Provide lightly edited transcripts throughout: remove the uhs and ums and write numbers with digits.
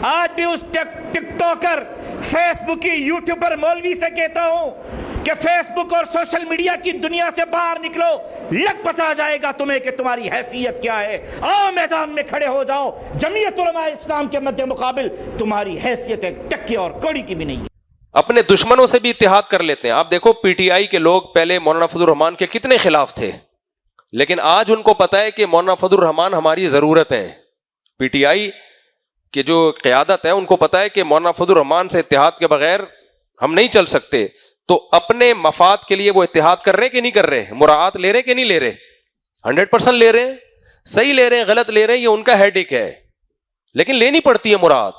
آج بھی اس ٹک talker face بک کی یوٹیوبر مولوی سے کہتا ہوں کہ فیس بک اور سوشل میڈیا کی دنیا سے باہر نکلو، لگ پتا جائے گا تمہیں کہ تمہاری حیثیت کیا ہے۔ آؤ میدان میں کھڑے ہو جاؤ، جمعیت علماء اسلام کے مد مقابل تمہاری حیثیت ایک ٹکی اور کوڑی کی بھی نہیں ہے۔ اپنے دشمنوں سے بھی اتحاد کر لیتے ہیں۔ آپ دیکھو پی ٹی آئی کے لوگ پہلے مولانا فضل الرحمان کے کتنے خلاف تھے، لیکن آج ان کو پتا ہے کہ مولانا فضل الرحمان ہماری ضرورت ہے۔ پی ٹی آئی کی جو قیادت ہے ان کو پتا ہے کہ مولانا فضل الرحمان سے اتحاد کے بغیر ہم نہیں چل سکتے، تو اپنے مفاد کے لیے وہ اتحاد کر رہے کہ نہیں کر رہے، مراعات لے رہے کہ نہیں لے رہے؟ 100% لے رہے ہیں۔ صحیح لے رہے ہیں غلط لے رہے ہیں یہ ان کا ہیڈ ایک ہے، لیکن لینی پڑتی ہے مراعات۔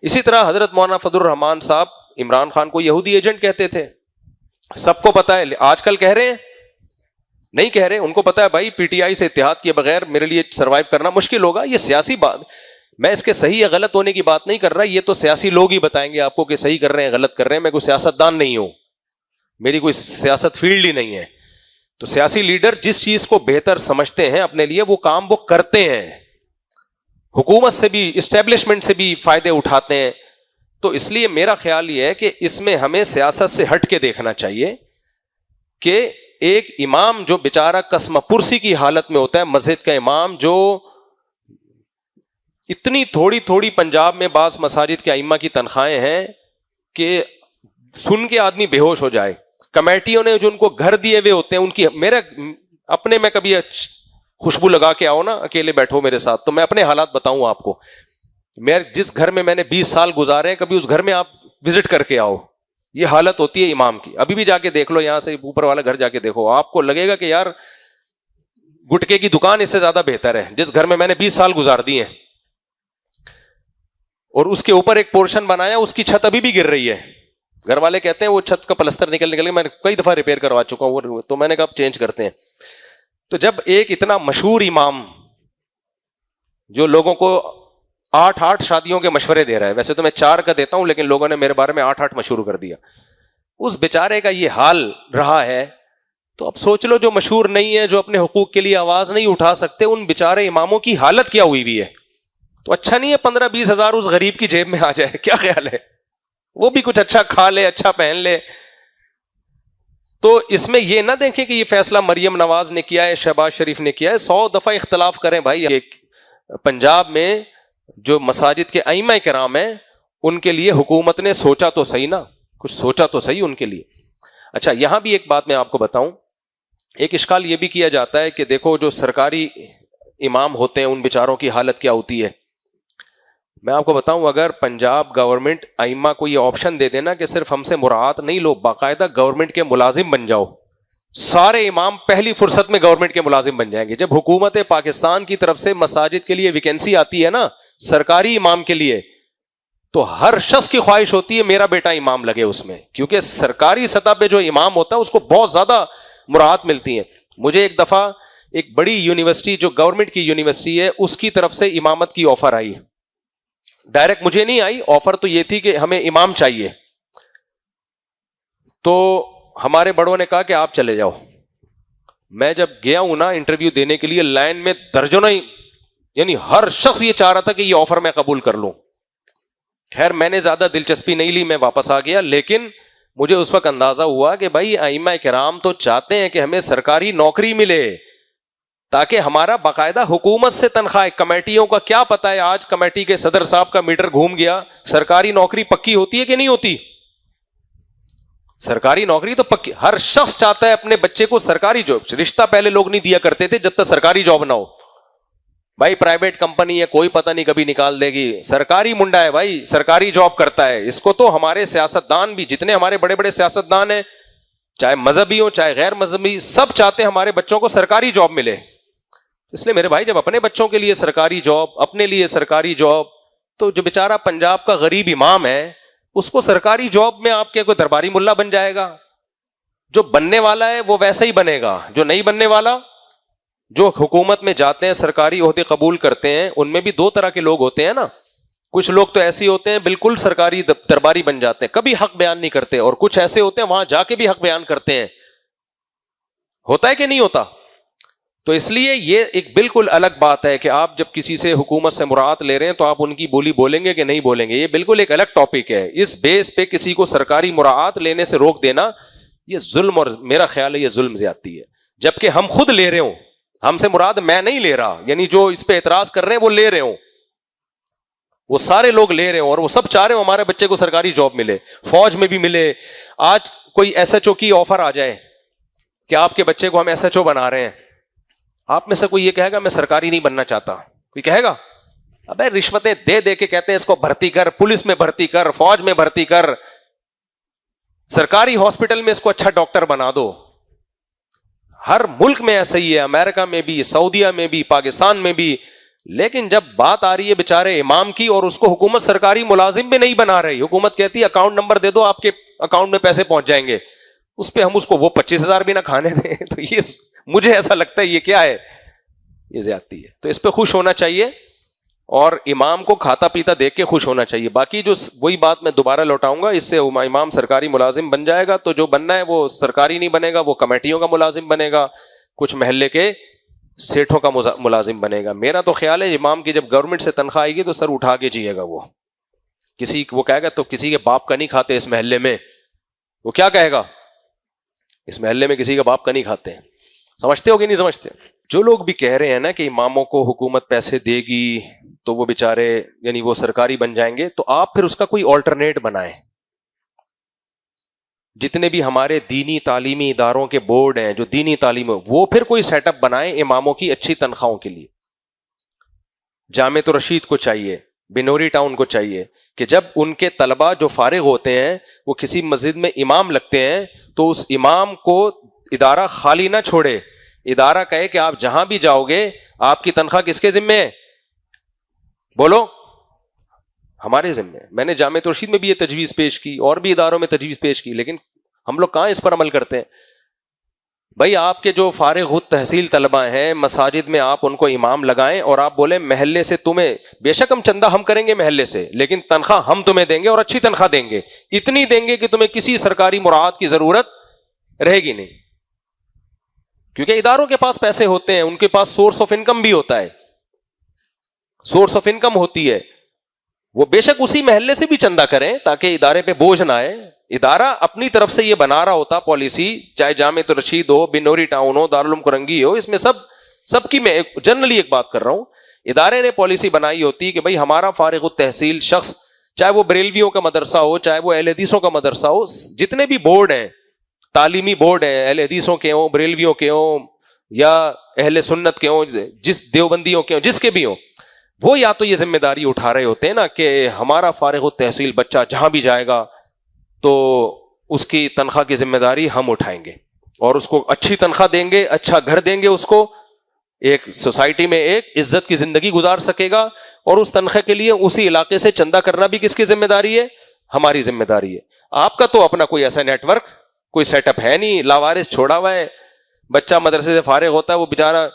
اسی طرح حضرت مولانا فضل الرحمان صاحب عمران خان کو یہودی ایجنٹ کہتے تھے، سب کو پتا ہے۔ آج کل کہہ رہے ہیں؟ نہیں کہہ رہے، ان کو پتا ہے بھائی پی ٹی آئی سے اتحاد کے بغیر میرے لیے سروائیو کرنا مشکل ہوگا۔ یہ سیاسی بات، میں اس کے صحیح یا غلط ہونے کی بات نہیں کر رہا، یہ تو سیاسی لوگ ہی بتائیں گے آپ کو کہ صحیح کر رہے ہیں غلط کر رہے ہیں۔ میں کوئی سیاست دان نہیں ہوں، میری کوئی سیاست فیلڈ ہی نہیں ہے۔ تو سیاسی لیڈر جس چیز کو بہتر سمجھتے ہیں اپنے لیے وہ کام وہ کرتے ہیں، حکومت سے بھی اسٹیبلشمنٹ سے بھی فائدے اٹھاتے ہیں۔ تو اس لیے میرا خیال یہ ہے کہ اس میں ہمیں سیاست سے ہٹ کے دیکھنا چاہیے کہ ایک امام جو بیچارہ قسم پرسی کی حالت میں ہوتا ہے، مسجد کا امام جو اتنی تھوڑی تھوڑی پنجاب میں بعض مساجد کے ائمہ کی تنخواہیں ہیں کہ سن کے آدمی بے ہوش ہو جائے۔ کمیٹیوں نے جو ان کو گھر دیے ہوئے ہوتے ہیں ان کی، میرے اپنے میں کبھی خوشبو لگا کے آؤ نا، اکیلے بیٹھو میرے ساتھ تو میں اپنے حالات بتاؤں آپ کو۔ میں جس گھر میں نے 20 سال گزارے ہیں، کبھی اس گھر میں آپ وزٹ کر کے آؤ، یہ حالت ہوتی ہے امام کی۔ ابھی بھی جا کے دیکھ لو، یہاں سے اوپر والا گھر جا کے دیکھو، آپ کو لگے گا کہ یار گٹکے کی دکان اس سے زیادہ بہتر ہے جس گھر میں نے 20 سال گزار دیے ہیں۔ اور اس کے اوپر ایک پورشن بنایا، اس کی چھت ابھی بھی گر رہی ہے۔ گھر والے کہتے ہیں وہ چھت کا پلستر نکل کے میں کئی دفعہ ریپیئر کروا چکا ہوں، تو میں نے کہا چینج کرتے ہیں۔ تو جب ایک اتنا مشہور امام جو لوگوں کو 8 شادیوں کے مشورے دے رہا ہے، ویسے تو میں 4 کا دیتا ہوں لیکن لوگوں نے میرے بارے میں 8 مشہور کر دیا، اس بیچارے کا یہ حال رہا ہے، تو اب سوچ لو جو مشہور نہیں ہے، جو اپنے حقوق کے لیے آواز نہیں اٹھا سکتے، ان بیچارے اماموں کی حالت کیا ہوئی ہے۔ تو اچھا نہیں ہے 15-20 ہزار اس غریب کی جیب میں آ جائے؟ کیا خیال ہے؟ وہ بھی کچھ اچھا کھا لے، اچھا پہن لے۔ تو اس میں یہ نہ دیکھیں کہ یہ فیصلہ مریم نواز نے کیا ہے، شہباز شریف نے کیا ہے، 100 دفعہ اختلاف کریں بھائی۔ پنجاب میں جو مساجد کے ائمہ کرام ہیں ان کے لیے حکومت نے سوچا تو صحیح نا، کچھ سوچا تو صحیح ان کے لیے۔ اچھا یہاں بھی ایک بات میں آپ کو بتاؤں، ایک اشکال یہ بھی کیا جاتا ہے کہ دیکھو جو سرکاری امام ہوتے ہیں ان بیچاروں کی حالت کیا ہوتی ہے۔ میں آپ کو بتاؤں، اگر پنجاب گورنمنٹ ائمہ کو یہ آپشن دے دینا کہ صرف ہم سے مراعات نہیں لو، باقاعدہ گورنمنٹ کے ملازم بن جاؤ، سارے امام پہلی فرصت میں گورنمنٹ کے ملازم بن جائیں گے۔ جب حکومت پاکستان کی طرف سے مساجد کے لیے ویکینسی آتی ہے نا سرکاری امام کے لیے، تو ہر شخص کی خواہش ہوتی ہے میرا بیٹا امام لگے اس میں، کیونکہ سرکاری سطح پہ جو امام ہوتا ہے اس کو بہت زیادہ مراعات ملتی ہیں۔ مجھے ایک دفعہ ایک بڑی یونیورسٹی جو گورنمنٹ کی یونیورسٹی ہے اس کی طرف سے امامت کی آفر آئی، ڈائریکٹ مجھے نہیں آئی، آفر تو یہ تھی کہ ہمیں امام چاہیے۔ تو ہمارے بڑوں نے کہا کہ آپ چلے جاؤ۔ میں جب گیا ہوں نا انٹرویو دینے کے لیے، لائن میں درجنوں، یعنی ہر شخص یہ چاہ رہا تھا کہ یہ آفر میں قبول کر لوں۔ خیر میں نے زیادہ دلچسپی نہیں لی، میں واپس آ گیا، لیکن مجھے اس وقت اندازہ ہوا کہ بھائی ائمہ کرام تو چاہتے ہیں کہ ہمیں سرکاری نوکری ملے تاکہ ہمارا باقاعدہ حکومت سے تنخواہ۔ کمیٹیوں کا کیا پتا ہے، آج کمیٹی کے صدر صاحب کا میٹر گھوم گیا، سرکاری نوکری پکی ہوتی ہے کہ نہیں ہوتی؟ سرکاری نوکری تو پکی، ہر شخص چاہتا ہے اپنے بچے کو سرکاری جاب۔ رشتہ پہلے لوگ نہیں دیا کرتے تھے جب تک سرکاری جاب نہ ہو، بھائی پرائیویٹ کمپنی ہے کوئی پتہ نہیں کبھی نکال دے گی، سرکاری منڈا ہے بھائی، سرکاری جاب کرتا ہے۔ اس کو تو ہمارے سیاستدان بھی، جتنے ہمارے بڑے بڑے سیاستدان ہیں، چاہے مذہبی ہوں چاہے غیر مذہبی، سب چاہتے ہیں ہمارے بچوں کو سرکاری جاب ملے۔ اس لیے میرے بھائی جب اپنے بچوں کے لیے سرکاری جاب، اپنے لیے سرکاری جاب، تو جو بیچارہ پنجاب کا غریب امام ہے اس کو سرکاری جاب میں آپ کے کوئی درباری ملا بن جائے گا؟ جو بننے والا ہے وہ ویسا ہی بنے گا، جو نہیں بننے والا، جو حکومت میں جاتے ہیں سرکاری عہدے قبول کرتے ہیں، ان میں بھی 2 طرح کے لوگ ہوتے ہیں نا۔ کچھ لوگ تو ایسے ہوتے ہیں بالکل سرکاری درباری بن جاتے ہیں، کبھی حق بیان نہیں کرتے، اور کچھ ایسے ہوتے ہیں وہاں جا کے بھی حق بیان کرتے ہیں۔ ہوتا ہے کہ نہیں ہوتا؟ تو اس لیے یہ ایک بالکل الگ بات ہے کہ آپ جب کسی سے حکومت سے مراعات لے رہے ہیں تو آپ ان کی بولی بولیں گے کہ نہیں بولیں گے. یہ بالکل ایک الگ ٹاپک ہے. اس بیس پہ کسی کو سرکاری مراعات لینے سے روک دینا یہ ظلم، اور میرا خیال ہے یہ ظلم زیادتی ہے. جبکہ ہم خود لے رہے ہوں، ہم سے مراد میں نہیں لے رہا، یعنی جو اس پہ اعتراض کر رہے ہیں وہ لے رہے ہوں، وہ سارے لوگ لے رہے ہوں، اور وہ سب چاہ رہے ہوں ہمارے بچے کو سرکاری جاب ملے، فوج میں بھی ملے. آج کوئی ایس ایچ او کی آفر آ جائے کہ آپ کے بچے کو ہم ایس ایچ او بنا رہے ہیں، آپ میں سے کوئی یہ کہے گا میں سرکاری نہیں بننا چاہتا؟ کوئی کہے گا؟ ابے رشوتیں دے دے کے کہتے ہیں اس کو بھرتی کر، پولیس میں بھرتی کر، فوج میں بھرتی کر، سرکاری ہاسپٹل میں اس کو اچھا ڈاکٹر بنا دو. ہر ملک میں ایسا ہی ہے، امریکہ میں بھی، سعودیہ میں بھی، پاکستان میں بھی. لیکن جب بات آ رہی ہے بیچارے امام کی اور اس کو حکومت سرکاری ملازم بھی نہیں بنا رہی، حکومت کہتی ہے اکاؤنٹ نمبر دے دو آپ کے اکاؤنٹ میں پیسے پہنچ جائیں گے، اس پہ ہم اس کو وہ 25,000 بھی نہ کھانے دیں. تو یہ مجھے ایسا لگتا ہے یہ کیا ہے، یہ زیادتی ہے. تو اس پہ خوش ہونا چاہیے اور امام کو کھاتا پیتا دیکھ کے خوش ہونا چاہیے. باقی جو وہی بات میں دوبارہ لوٹاؤں گا، اس سے امام سرکاری ملازم بن جائے گا تو جو بننا ہے وہ سرکاری نہیں بنے گا، وہ کمیٹیوں کا ملازم بنے گا، کچھ محلے کے سیٹھوں کا ملازم بنے گا. میرا تو خیال ہے امام کی جب گورنمنٹ سے تنخواہ آئے گی تو سر اٹھا کے جیے گا. وہ کہے گا تو کسی کے باپ کا نہیں کھاتے اس محلے میں. وہ کیا کہے گا؟ اس محلے میں کسی کا باپ کا نہیں کھاتے. سمجھتے ہو کہ نہیں سمجھتے؟ جو لوگ بھی کہہ رہے ہیں نا کہ اماموں کو حکومت پیسے دے گی تو وہ بیچارے یعنی وہ سرکاری بن جائیں گے، تو آپ پھر اس کا کوئی آلٹرنیٹ بنائیں. جتنے بھی ہمارے دینی تعلیمی اداروں کے بورڈ ہیں جو دینی تعلیم، وہ پھر کوئی سیٹ اپ بنائیں اماموں کی اچھی تنخواہوں کے لیے. جامعۃ الرشید کو چاہیے، بنوری ٹاؤن کو چاہیے کہ جب ان کے طلبہ جو فارغ ہوتے ہیں وہ کسی مسجد میں امام لگتے ہیں تو اس امام کو ادارہ خالی نہ چھوڑے، ادارہ کہے کہ آپ جہاں بھی جاؤ گے آپ کی تنخواہ کس کے ذمہ ہے؟ بولو، ہمارے ذمہ. میں نے جامعۃ الرشید میں بھی یہ تجویز پیش کی اور بھی اداروں میں تجویز پیش کی، لیکن ہم لوگ کہاں اس پر عمل کرتے ہیں؟ بھائی آپ کے جو فارغ تحصیل طلبہ ہیں مساجد میں آپ ان کو امام لگائیں اور آپ بولیں محلے سے تمہیں، بے شک ہم چندہ ہم کریں گے محلے سے، لیکن تنخواہ ہم تمہیں دیں گے اور اچھی تنخواہ دیں گے، اتنی دیں گے کہ تمہیں کسی سرکاری مراعات کی ضرورت رہے گی نہیں. کیونکہ اداروں کے پاس پیسے ہوتے ہیں، ان کے پاس سورس آف انکم بھی ہوتا ہے، سورس آف انکم ہوتی ہے. وہ بے شک اسی محلے سے بھی چندہ کریں تاکہ ادارے پہ بوجھ نہ آئے. ادارہ اپنی طرف سے یہ بنا رہا ہوتا پالیسی، چاہے جامعۃ الرشید ہو، بنوری ٹاؤن ہو، دارالعلوم کرنگی ہو، اس میں سب کی میں جنرلی ایک بات کر رہا ہوں، ادارے نے پالیسی بنائی ہوتی کہ بھائی ہمارا فارغ التحصیل شخص، چاہے وہ بریلویوں کا مدرسہ ہو، چاہے وہ اہل حدیثوں کا مدرسہ ہو، جتنے بھی بورڈ ہیں تعلیمی بورڈ ہیں، اہل حدیثوں کے ہوں، بریلویوں کے ہوں یا اہل سنت کے ہوں، جس دیوبندیوں کے ہوں، جس کے بھی ہوں، وہ یا تو یہ ذمہ داری اٹھا رہے ہوتے ہیں نا کہ ہمارا فارغ التحصیل بچہ جہاں بھی جائے گا تو اس کی تنخواہ کی ذمہ داری ہم اٹھائیں گے اور اس کو اچھی تنخواہ دیں گے، اچھا گھر دیں گے، اس کو ایک سوسائٹی میں ایک عزت کی زندگی گزار سکے گا. اور اس تنخواہ کے لیے اسی علاقے سے چندہ کرنا بھی کس کی ذمہ داری ہے؟ ہماری ذمہ داری ہے. آپ کا تو اپنا کوئی ایسا نیٹ ورک کوئی سیٹ اپ ہے نہیں، لاوارث چھوڑا ہوا ہے، بچہ مدرسے سے فارغ ہوتا ہے وہ بیچارہ